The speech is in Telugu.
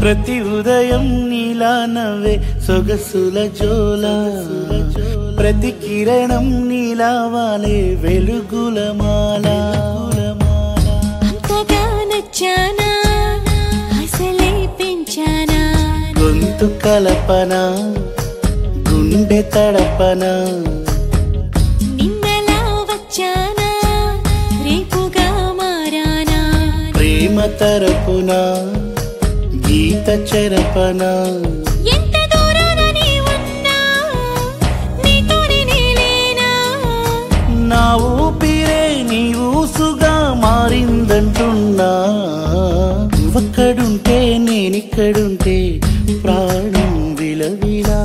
ప్రతి ఉదయం నీలా నవ్వే సొగసుల జోలా, ప్రతి కిరణం నీలా వాలే వెలుగుల మాల. అంతగా నచ్చానా అసలే పెంచానా, గొంతు కలపన గుండె తడపన, నిన్నలా వచ్చానా రేపుగా మారానా, ప్రేమ తరపున గీత చెరపన. ఎంత దూరాన నీ ఉన్నా నీతోనే నేలేనా, నా ఊపిరే నీ ఊసుగా మారిందంటున్నా. నువ్వక్కడుంటే నేనిక్కడుంటే ప్రాణం విలవిలా.